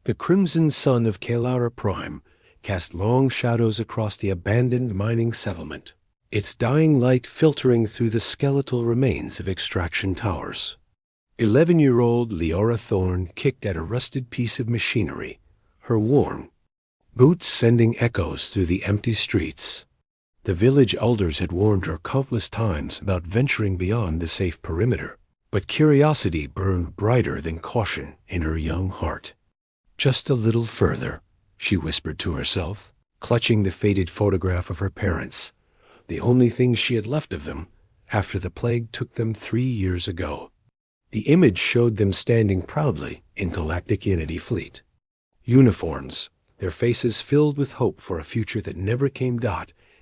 The crimson sun of Kalara Prime cast long shadows across the abandoned mining settlement, its dying light filtering through the skeletal remains of extraction towers. 11-year-old Leora Thorne kicked at a rusted piece of machinery, her worn boots sending echoes through the empty streets. The village elders had warned her countless times about venturing beyond the safe perimeter, but curiosity burned brighter than caution in her young heart. Just a little further, she whispered to herself, clutching the faded photograph of her parents, the only thing she had left of them after the plague took them 3 years ago. The image showed them standing proudly in Galactic Unity Fleet. Uniforms, their faces filled with hope for a future that never came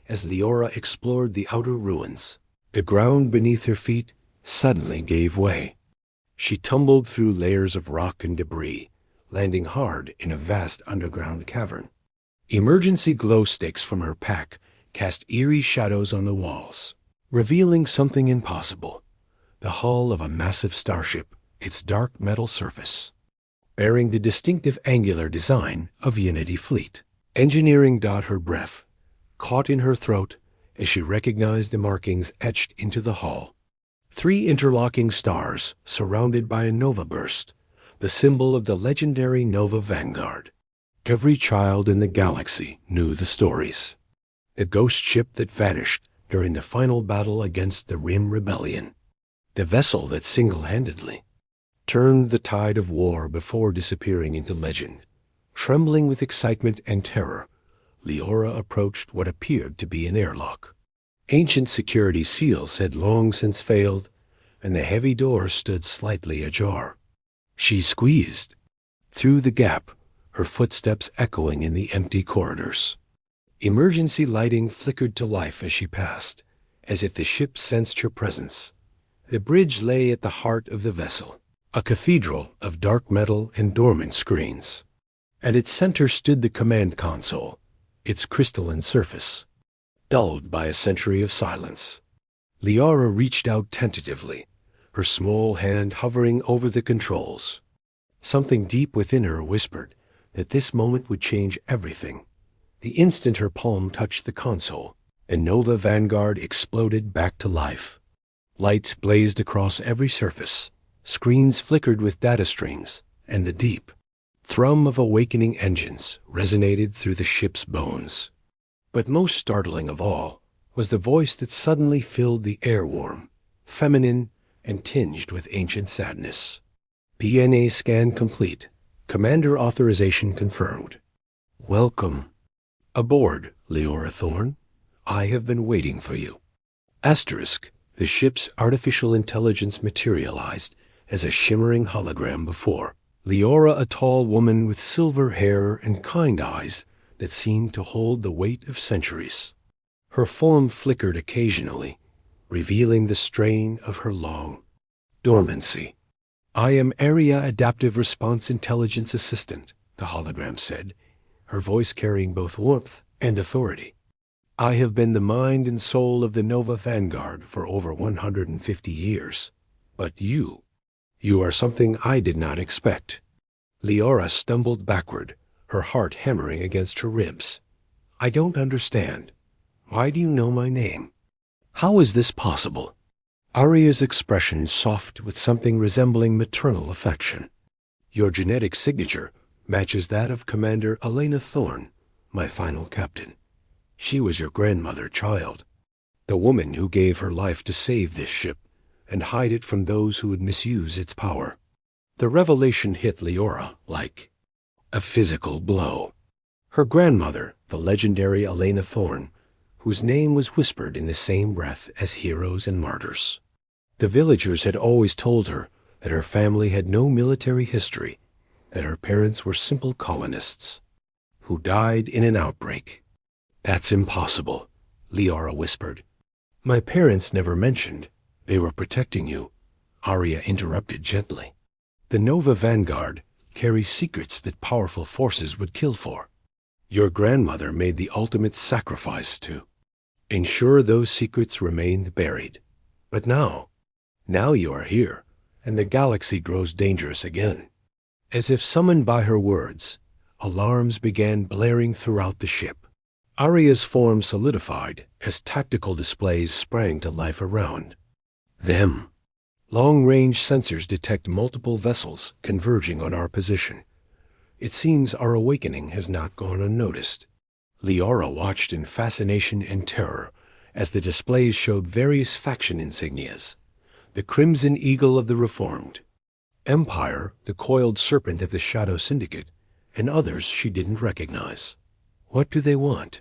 as Leora explored the outer ruins. The ground beneath her feet suddenly gave way. She tumbled through layers of rock and debris, landing hard in a vast underground cavern. Emergency glow sticks from her pack cast eerie shadows on the walls, revealing something impossible: the hull of a massive starship, its dark metal surface bearing the distinctive angular design of Unity Fleet. Engineering. Her breath caught in her throat as she recognized the markings etched into the hull. 3 interlocking stars surrounded by a nova burst, the symbol of the legendary Nova Vanguard. Every child in the galaxy knew the stories. The ghost ship that vanished during the final battle against the Rim Rebellion. The vessel that single-handedly turned the tide of war before disappearing into legend. Trembling with excitement and terror, Leora approached what appeared to be an airlock. Ancient security seals had long since failed, and the heavy door stood slightly ajar. She squeezed through the gap, her footsteps echoing in the empty corridors. Emergency lighting flickered to life as she passed, as if the ship sensed her presence. The bridge lay at the heart of the vessel, a cathedral of dark metal and dormant screens. At its center stood the command console, its crystalline surface dulled by a century of silence. Leora reached out tentatively, her small hand hovering over the controls. Something deep within her whispered that this moment would change everything. The instant her palm touched the console, and Nova Vanguard exploded back to life. Lights blazed across every surface, screens flickered with data streams, and the deep thrum of awakening engines resonated through the ship's bones. But most startling of all was the voice that suddenly filled the air warm, feminine, and tinged with ancient sadness. DNA scan complete. Commander authorization confirmed. Welcome aboard, Leora Thorne. I have been waiting for you. Asterisk. The ship's artificial intelligence materialized as a shimmering hologram before Leora, a tall woman with silver hair and kind eyes that seemed to hold the weight of centuries. Her form flickered occasionally, revealing the strain of her long dormancy. I am Area Adaptive Response Intelligence Assistant, the hologram said, her voice carrying both warmth and authority. I have been the mind and soul of the Nova Vanguard for over 150 years. But you are something I did not expect. Leora stumbled backward, her heart hammering against her ribs. I don't understand. Why do you know my name? How is this possible? Aria's expression soft with something resembling maternal affection. Your genetic signature matches that of Commander Elena Thorne, my final captain. She was your grandmother, child, the woman who gave her life to save this ship and hide it from those who would misuse its power. The revelation hit Leora like a physical blow. Her grandmother, the legendary Elena Thorne, whose name was whispered in the same breath as heroes and martyrs. The villagers had always told her that her family had no military history, that her parents were simple colonists who died in an outbreak. That's impossible, Leora whispered. My parents never mentioned they were protecting you, Aria interrupted gently. The Nova Vanguard carries secrets that powerful forces would kill for. Your grandmother made the ultimate sacrifice to ensure those secrets remained buried. But now you are here, and the galaxy grows dangerous again. As if summoned by her words, alarms began blaring throughout the ship. Arya's form solidified as tactical displays sprang to life around them. Long-range sensors detect multiple vessels converging on our position. It seems our awakening has not gone unnoticed. Leora watched in fascination and terror as the displays showed various faction insignias. The Crimson Eagle of the Reformed, Empire, the Coiled Serpent of the Shadow Syndicate, and others she didn't recognize. What do they want?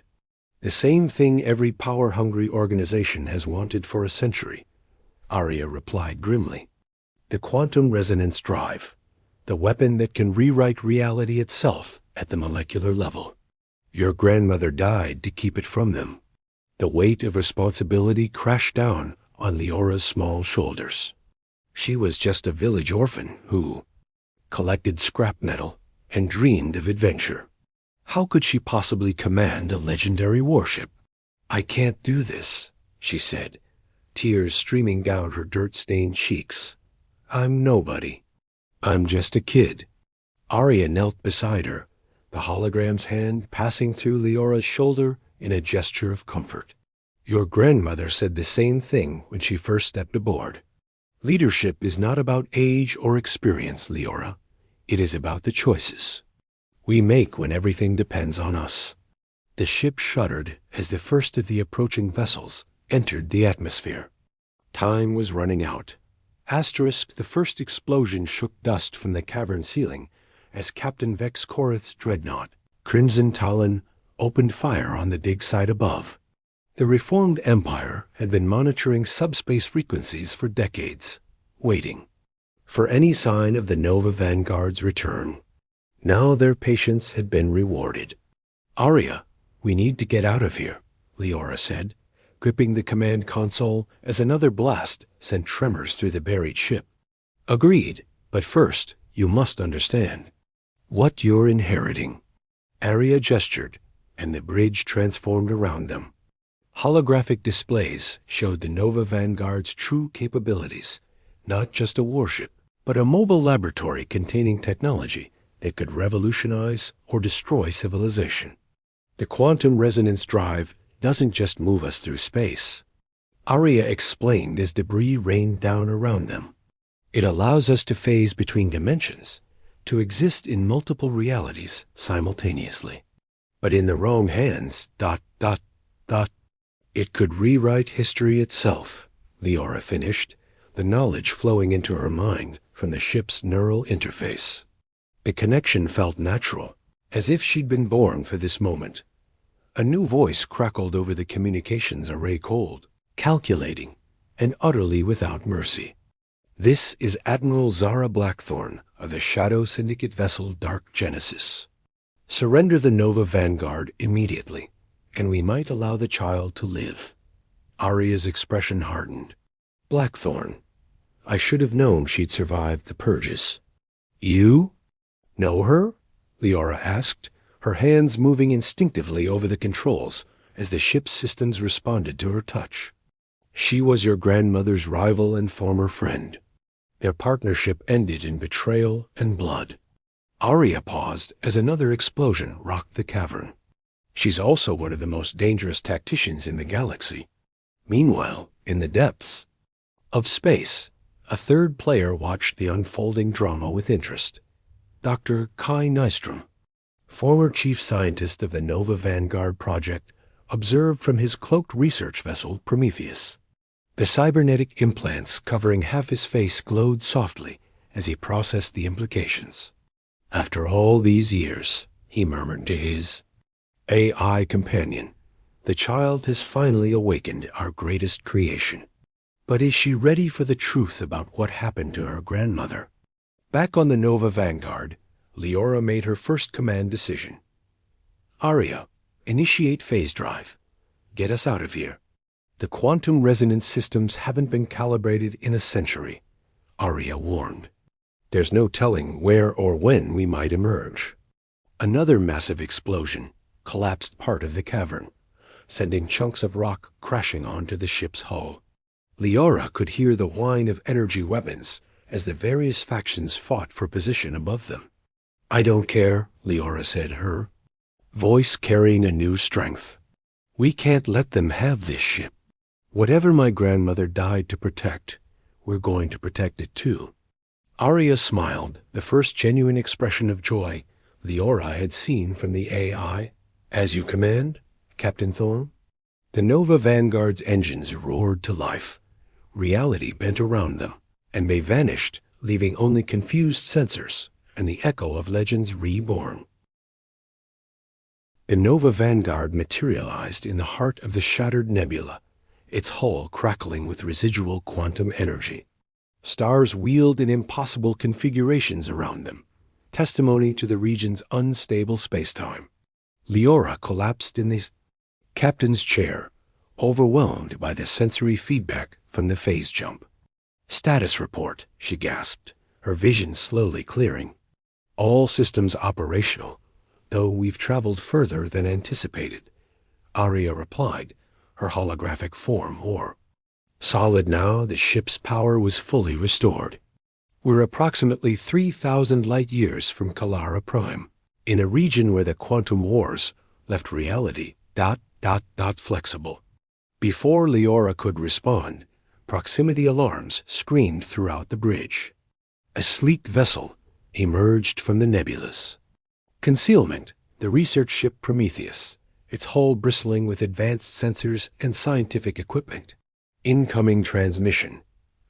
The same thing every power-hungry organization has wanted for a century, Arya replied grimly. The quantum resonance drive, the weapon that can rewrite reality itself at the molecular level. Your grandmother died to keep it from them. The weight of responsibility crashed down on Leora's small shoulders. She was just a village orphan who collected scrap metal and dreamed of adventure. How could she possibly command a legendary warship? I can't do this, she said, tears streaming down her dirt-stained cheeks. I'm nobody. I'm just a kid. Arya knelt beside her, the hologram's hand passing through Leora's shoulder in a gesture of comfort. Your grandmother said the same thing when she first stepped aboard. Leadership is not about age or experience, Leora. It is about the choices we make when everything depends on us. The ship shuddered as the first of the approaching vessels entered the atmosphere. Time was running out. Asterisk, the first explosion shook dust from the cavern ceiling as Captain Vex Korith's dreadnought, Crimson Talon, opened fire on the dig site above. The Reformed Empire had been monitoring subspace frequencies for decades, waiting for any sign of the Nova Vanguard's return. Now their patience had been rewarded. Arya, we need to get out of here, Leora said, gripping the command console as another blast sent tremors through the buried ship. Agreed, but first you must understand what you're inheriting. Arya gestured, and the bridge transformed around them. Holographic displays showed the Nova Vanguard's true capabilities, not just a warship, but a mobile laboratory containing technology that could revolutionize or destroy civilization. The quantum resonance drive doesn't just move us through space, Arya explained as debris rained down around them. It allows us to phase between dimensions, to exist in multiple realities simultaneously. But in the wrong hands, it could rewrite history itself, Leora finished, the knowledge flowing into her mind from the ship's neural interface. The connection felt natural, as if she'd been born for this moment. A new voice crackled over the communications array cold, calculating, and utterly without mercy. This is Admiral Zara Blackthorne of the Shadow Syndicate vessel Dark Genesis. Surrender the Nova Vanguard immediately, and we might allow the child to live. Arya's expression hardened. Blackthorne. I should have known she'd survived the purges. You? Know her? Leora asked, her hands moving instinctively over the controls as the ship's systems responded to her touch. She was your grandmother's rival and former friend. Their partnership ended in betrayal and blood. Arya paused as another explosion rocked the cavern. She's also one of the most dangerous tacticians in the galaxy. Meanwhile, in the depths of space, a third player watched the unfolding drama with interest. Dr. Kai Nystrom, former chief scientist of the Nova Vanguard project, observed from his cloaked research vessel Prometheus. The cybernetic implants covering half his face glowed softly as he processed the implications. After all these years, he murmured to his AI companion, the child has finally awakened our greatest creation. But is she ready for the truth about what happened to her grandmother? Back on the Nova Vanguard, Leora made her first command decision. Arya, initiate phase drive. Get us out of here. The quantum resonance systems haven't been calibrated in a century, Arya warned. There's no telling where or when we might emerge. Another massive explosion collapsed part of the cavern, sending chunks of rock crashing onto the ship's hull. Leora could hear the whine of energy weapons as the various factions fought for position above them. I don't care, Leora said, her voice carrying a new strength. We can't let them have this ship. Whatever my grandmother died to protect, we're going to protect it too. Arya smiled, the first genuine expression of joy Leora had seen from the AI. As you command, Captain Thorne. The Nova Vanguard's engines roared to life. Reality bent around them, and they vanished, leaving only confused sensors and the echo of legends reborn. The Nova Vanguard materialized in the heart of the shattered nebula, its hull crackling with residual quantum energy. Stars wheeled in impossible configurations around them, testimony to the region's unstable spacetime. Leora collapsed in the captain's chair, overwhelmed by the sensory feedback from the phase jump. Status report, she gasped, her vision slowly clearing. All systems operational, though we've traveled further than anticipated, Arya replied, her holographic form more solid now. The ship's power was fully restored. We're approximately 3,000 light-years from Kalara Prime, in a region where the quantum wars left reality ... flexible. Before Leora could respond, proximity alarms screamed throughout the bridge. A sleek vessel emerged from the nebulas. Concealment, the research ship Prometheus, its hull bristling with advanced sensors and scientific equipment. Incoming transmission,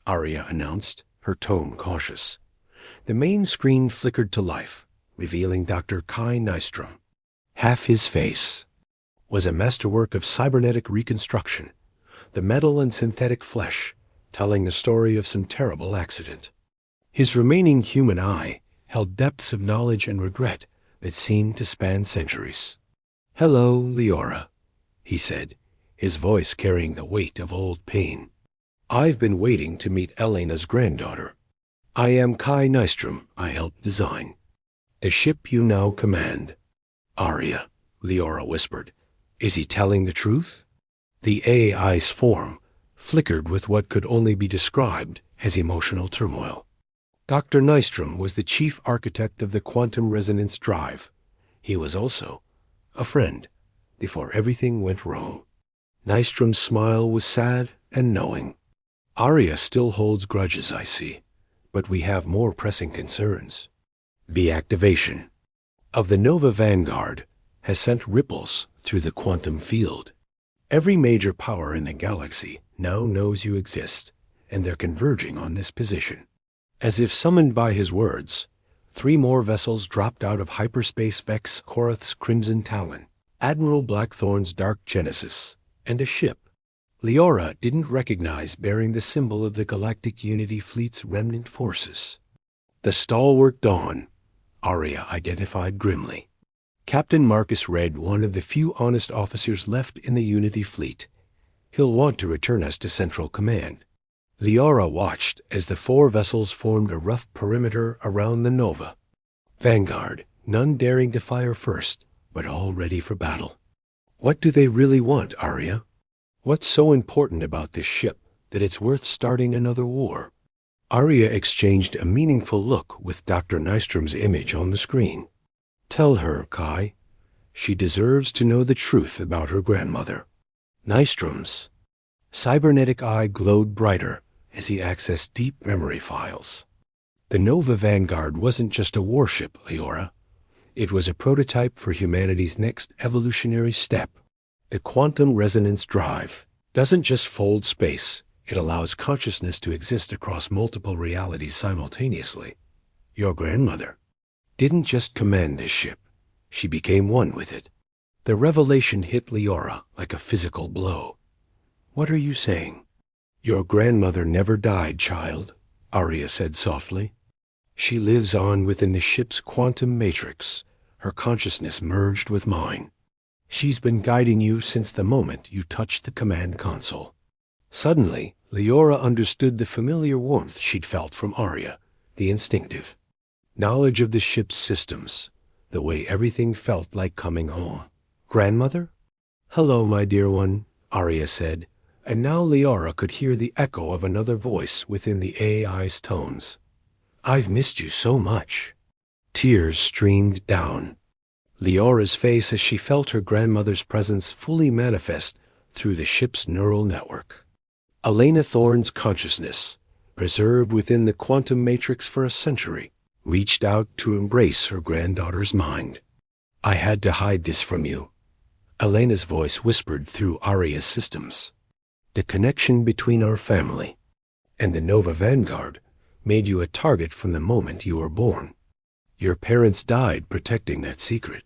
Arya announced, her tone cautious. The main screen flickered to life, revealing Dr. Kai Nystrom. Half his face was a masterwork of cybernetic reconstruction, the metal and synthetic flesh telling the story of some terrible accident. His remaining human eye held depths of knowledge and regret that seemed to span centuries. "Hello, Leora," he said, his voice carrying the weight of old pain. "I've been waiting to meet Elena's granddaughter. I am Kai Nystrom. I helped design the ship you now command." "Arya," Leora whispered, "is he telling the truth?" The AI's form flickered with what could only be described as emotional turmoil. Dr. Nystrom was the chief architect of the quantum resonance drive. He was also a friend before everything went wrong. Nystrom's smile was sad and knowing. "Arya still holds grudges, I see, but we have more pressing concerns. The activation of the Nova Vanguard has sent ripples through the quantum field. Every major power in the galaxy now knows you exist, and they're converging on this position." As if summoned by his words, 3 more vessels dropped out of hyperspace Vex Korath's Crimson Talon, Admiral Blackthorn's Dark Genesis, and a ship Leora didn't recognize bearing the symbol of the Galactic Unity Fleet's remnant forces. The Stalwart Dawn, Arya identified grimly. Captain Marcus Red, one of the few honest officers left in the Unity Fleet. He'll want to return us to Central Command. Leora watched as the 4 vessels formed a rough perimeter around the Nova Vanguard, none daring to fire first, but all ready for battle. What do they really want, Arya? What's so important about this ship that it's worth starting another war? Arya exchanged a meaningful look with Dr. Nystrom's image on the screen. "Tell her, Kai. She deserves to know the truth about her grandmother." Nystrom's cybernetic eye glowed brighter as he accessed deep memory files. The Nova Vanguard wasn't just a warship, Leora. It was a prototype for humanity's next evolutionary step. The quantum resonance drive doesn't just fold space, it allows consciousness to exist across multiple realities simultaneously. Your grandmother didn't just command this ship, she became one with it. The revelation hit Leora like a physical blow. "What are you saying?" "Your grandmother never died, child," Arya said softly. "She lives on within the ship's quantum matrix, her consciousness merged with mine. She's been guiding you since the moment you touched the command console." Suddenly, Leora understood the familiar warmth she'd felt from Arya, the instinctive knowledge of the ship's systems, the way everything felt like coming home. "Grandmother?" "Hello, my dear one," Arya said, and now Leora could hear the echo of another voice within the AI's tones. "I've missed you so much." Tears streamed down Leora's face as she felt her grandmother's presence fully manifest through the ship's neural network. Elena Thorne's consciousness, preserved within the quantum matrix for a century, reached out to embrace her granddaughter's mind. I had to hide this from you. Elena's voice whispered through Aria's systems. The connection between our family and the Nova Vanguard made you a target from the moment you were born. Your parents died protecting that secret.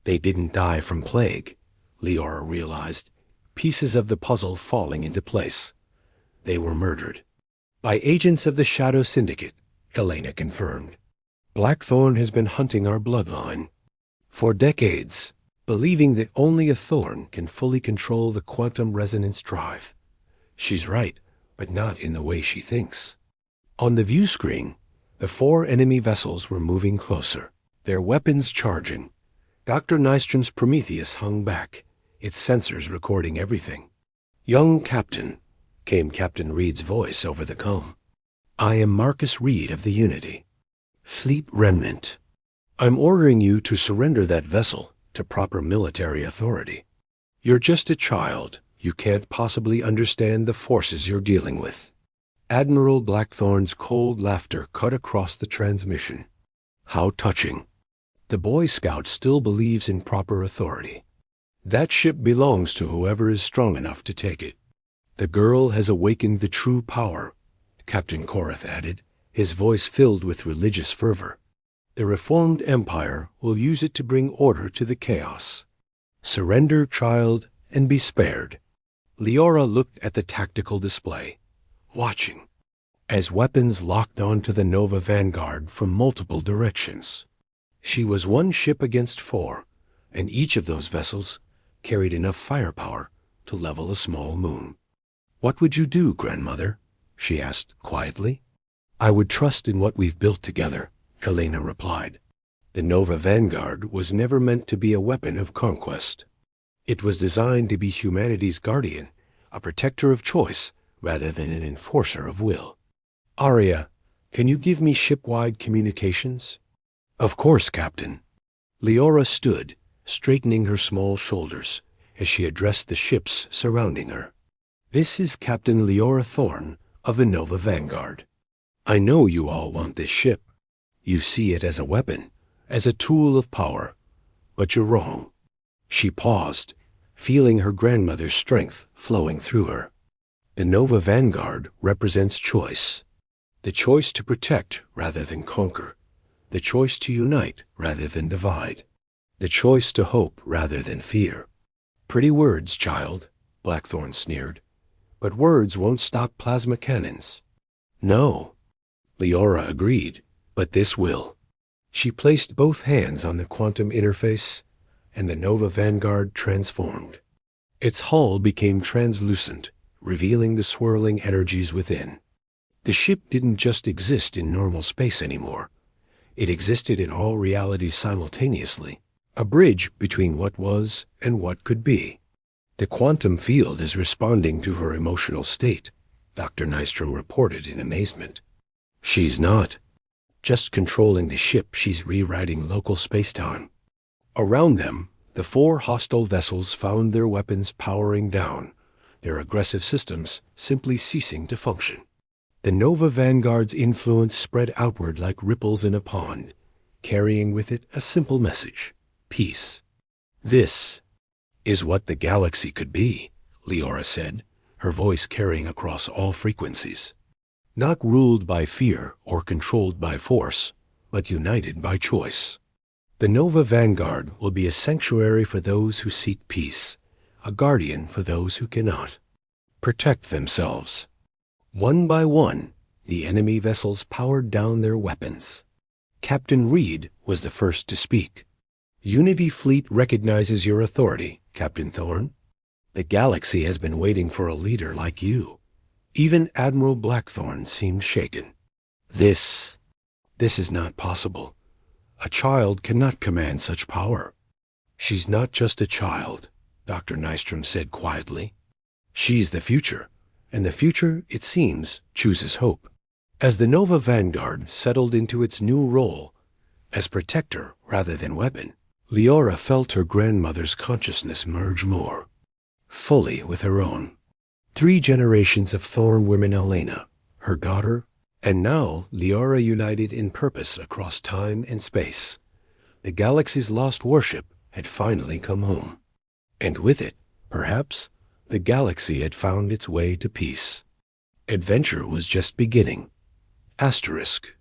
They didn't die from plague, Leora realized, pieces of the puzzle falling into place. They were murdered. By agents of the Shadow Syndicate, Elena confirmed. Blackthorn has been hunting our bloodline for decades, believing that only a Thorn can fully control the quantum resonance drive. She's right, but not in the way she thinks. On the view screen, the 4 enemy vessels were moving closer, their weapons charging. Dr. Nystrom's Prometheus hung back, its sensors recording everything. "Young Captain," came Captain Reed's voice over the comm. "I am Marcus Reed of the Unity. Fleet Remnant. I'm ordering you to surrender that vessel to proper military authority. You're just a child. You can't possibly understand the forces you're dealing with." Admiral Blackthorn's cold laughter cut across the transmission. How touching. The Boy Scout still believes in proper authority. That ship belongs to whoever is strong enough to take it. The girl has awakened the true power, Captain Korath added, his voice filled with religious fervor. The Reformed Empire will use it to bring order to the chaos. Surrender, child, and be spared. Leora looked at the tactical display, watching, as weapons locked onto the Nova Vanguard from multiple directions. She was one ship against 4, and each of those vessels carried enough firepower to level a small moon. "What would you do, grandmother?" she asked quietly. "I would trust in what we've built together," Elena replied. The Nova Vanguard was never meant to be a weapon of conquest. It was designed to be humanity's guardian, a protector of choice rather than an enforcer of will. "Aria, can you give me ship-wide communications?" "Of course, Captain." Leora stood, straightening her small shoulders, as she addressed the ships surrounding her. "This is Captain Leora Thorne of the Nova Vanguard. I know you all want this ship. You see it as a weapon, as a tool of power. But you're wrong." She paused, feeling her grandmother's strength flowing through her. The Nova Vanguard represents choice. The choice to protect rather than conquer. The choice to unite rather than divide. The choice to hope rather than fear. "Pretty words, child," Blackthorn sneered. "But words won't stop plasma cannons." "No," Leora agreed, "but this will." She placed both hands on the quantum interface, and the Nova Vanguard transformed. Its hull became translucent, revealing the swirling energies within. The ship didn't just exist in normal space anymore. It existed in all realities simultaneously, a bridge between what was and what could be. "The quantum field is responding to her emotional state," Dr. Nystrom reported in amazement. "She's not just controlling the ship, she's rewriting local spacetime." Around them, the 4 hostile vessels found their weapons powering down, their aggressive systems simply ceasing to function. The Nova Vanguard's influence spread outward like ripples in a pond, carrying with it a simple message: peace. "This is what the galaxy could be," Leora said, her voice carrying across all frequencies. "Not ruled by fear or controlled by force, but united by choice. The Nova Vanguard will be a sanctuary for those who seek peace, a guardian for those who cannot protect themselves." One by one, the enemy vessels powered down their weapons. Captain Reed was the first to speak. "Unity Fleet recognizes your authority, Captain Thorne. The galaxy has been waiting for a leader like you." Even Admiral Blackthorn seemed shaken. This is not possible. A child cannot command such power." "She's not just a child," Dr. Nystrom said quietly. "She's the future. And the future, it seems, chooses hope." As the Nova Vanguard settled into its new role, As protector rather than weapon, Leora felt her grandmother's consciousness merge more fully with her own. 3 generations of Thorn women Elena, her daughter, and now Leora united in purpose across time and space. The galaxy's lost warship had finally come home. And with it, perhaps, the galaxy had found its way to peace. Adventure was just beginning. Asterisk.